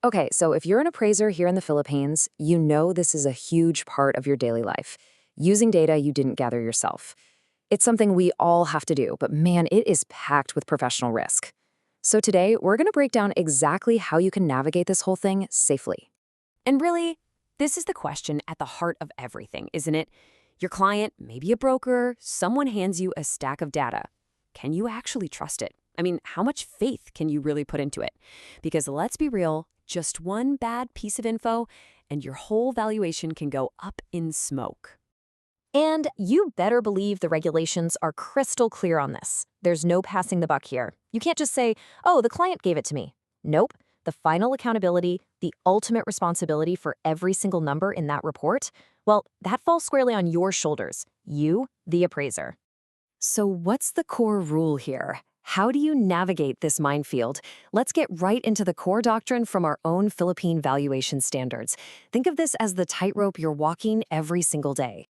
Okay, so if you're an appraiser here in the Philippines, you know this is a huge part of your daily life, using data you didn't gather yourself. It's something we all have to do, but man, it is packed with professional risk. So today, we're going to break down exactly how you can navigate this whole thing safely. And really, this is the question at the heart of everything, isn't it? Your client, maybe a broker, someone hands you a stack of data. Can you actually trust it? I mean, how much faith can you really put into it? Because let's be real, just one bad piece of info and your whole valuation can go up in smoke. And you better believe the regulations are crystal clear on this. There's no passing the buck here. You can't just say, oh, the client gave it to me. Nope. The final accountability, the ultimate responsibility for every single number in that report, well, that falls squarely on your shoulders. You, the appraiser. So what's the core rule here? How do you navigate this minefield? Let's get right into the core doctrine from our own Philippine Valuation Standards. Think of this as the tightrope you're walking every single day.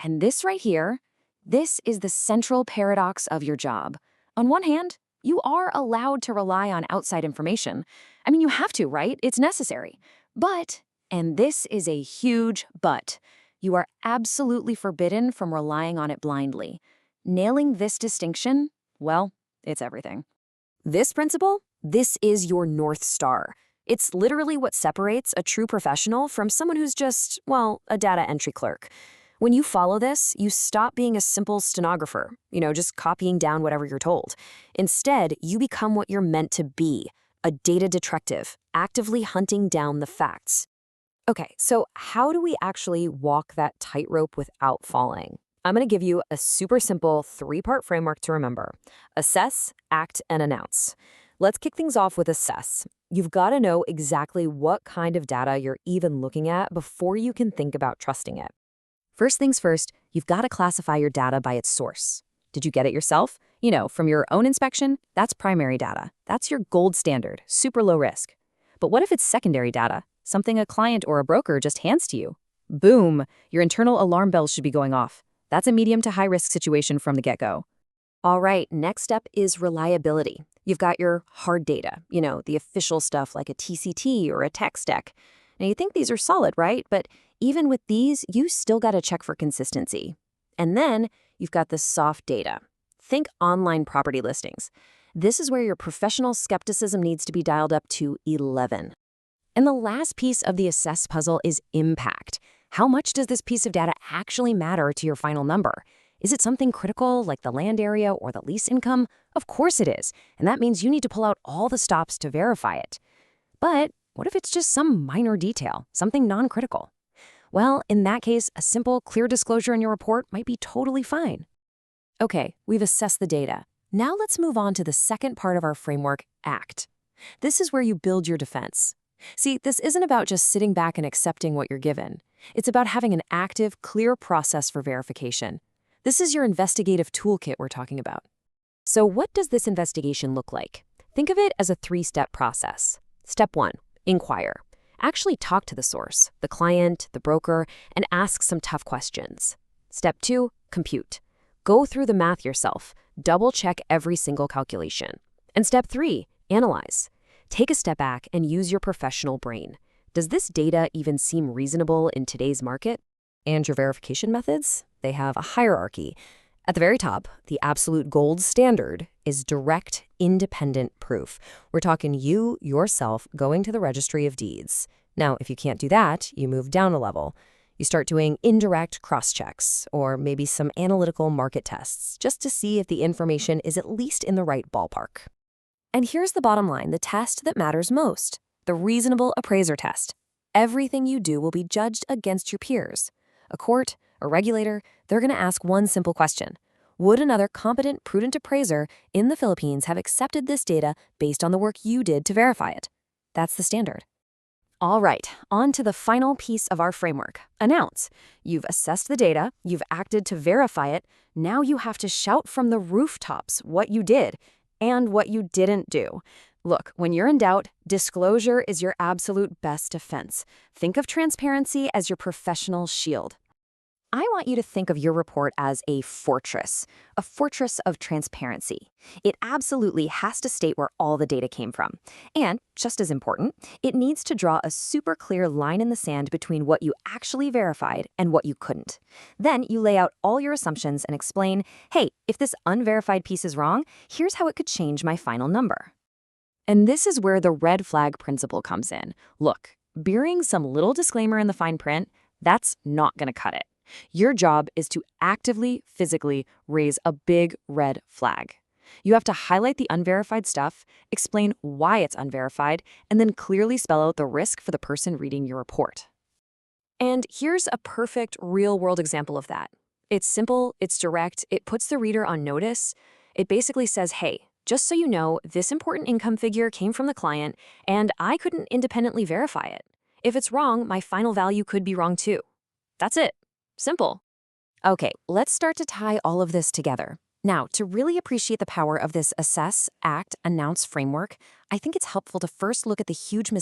And this right here, this is the central paradox of your job. On one hand, you are allowed to rely on outside information. I mean, you have to, right? It's necessary. But, and this is a huge but, you are absolutely forbidden from relying on it blindly. Nailing this distinction, well, it's everything. This principle, this is your North Star. It's literally what separates a true professional from someone who's just, well, a data entry clerk. When you follow this, you stop being a simple stenographer, just copying down whatever you're told. Instead, you become what you're meant to be, a data detective, actively hunting down the facts. Okay, so how do we actually walk that tightrope without falling? I'm going to give you a super simple 3-part framework to remember. Assess, act, and announce. Let's kick things off with assess. You've got to know exactly what kind of data you're even looking at before you can think about trusting it. First things first, you've got to classify your data by its source. Did you get it yourself? From your own inspection, that's primary data. That's your gold standard, super low risk. But what if it's secondary data, something a client or a broker just hands to you? Boom, your internal alarm bells should be going off. That's a medium to high risk situation from the get-go. All right, next step is reliability. You've got your hard data, the official stuff like a TCT or a text deck. Now you think these are solid, right? But even with these, you still got to check for consistency. And then you've got the soft data. Think online property listings. This is where your professional skepticism needs to be dialed up to 11. And the last piece of the assess puzzle is impact. How much does this piece of data actually matter to your final number? Is it something critical like the land area or the lease income? Of course it is. And that means you need to pull out all the stops to verify it. But what if it's just some minor detail, something non-critical? Well, in that case, a simple, clear disclosure in your report might be totally fine. Okay, we've assessed the data. Now let's move on to the second part of our framework, act. This is where you build your defense. See, this isn't about just sitting back and accepting what you're given. It's about having an active, clear process for verification. This is your investigative toolkit we're talking about. So what does this investigation look like? Think of it as a 3-step process. Step 1, inquire. Actually talk to the source, the client, the broker, and ask some tough questions. Step 2, compute. Go through the math yourself. Double-check every single calculation. And step 3, analyze. Take a step back and use your professional brain. Does this data even seem reasonable in today's market? And your verification methods? They have a hierarchy. At the very top, the absolute gold standard is direct, independent proof. We're talking you, yourself, going to the registry of deeds. Now, if you can't do that, you move down a level. You start doing indirect cross-checks, or maybe some analytical market tests, just to see if the information is at least in the right ballpark. And here's the bottom line, the test that matters most, the reasonable appraiser test. Everything you do will be judged against your peers. A court, a regulator, they're going to ask one simple question. Would another competent, prudent appraiser in the Philippines have accepted this data based on the work you did to verify it? That's the standard. All right, on to the final piece of our framework, announce. You've assessed the data, you've acted to verify it, now you have to shout from the rooftops what you did and what you didn't do. Look, when you're in doubt, disclosure is your absolute best defense. Think of transparency as your professional shield. I want you to think of your report as a fortress of transparency. It absolutely has to state where all the data came from. And, just as important, it needs to draw a super clear line in the sand between what you actually verified and what you couldn't. Then you lay out all your assumptions and explain, hey, if this unverified piece is wrong, here's how it could change my final number. And this is where the red flag principle comes in. Look, burying some little disclaimer in the fine print, that's not going to cut it. Your job is to actively, physically raise a big red flag. You have to highlight the unverified stuff, explain why it's unverified, and then clearly spell out the risk for the person reading your report. And here's a perfect real-world example of that. It's simple, it's direct, it puts the reader on notice. It basically says, hey, just so you know, this important income figure came from the client, and I couldn't independently verify it. If it's wrong, my final value could be wrong too. That's it. Simple. Okay, let's start to tie all of this together. Now, to really appreciate the power of this assess, act, announce framework, I think it's helpful to first look at the huge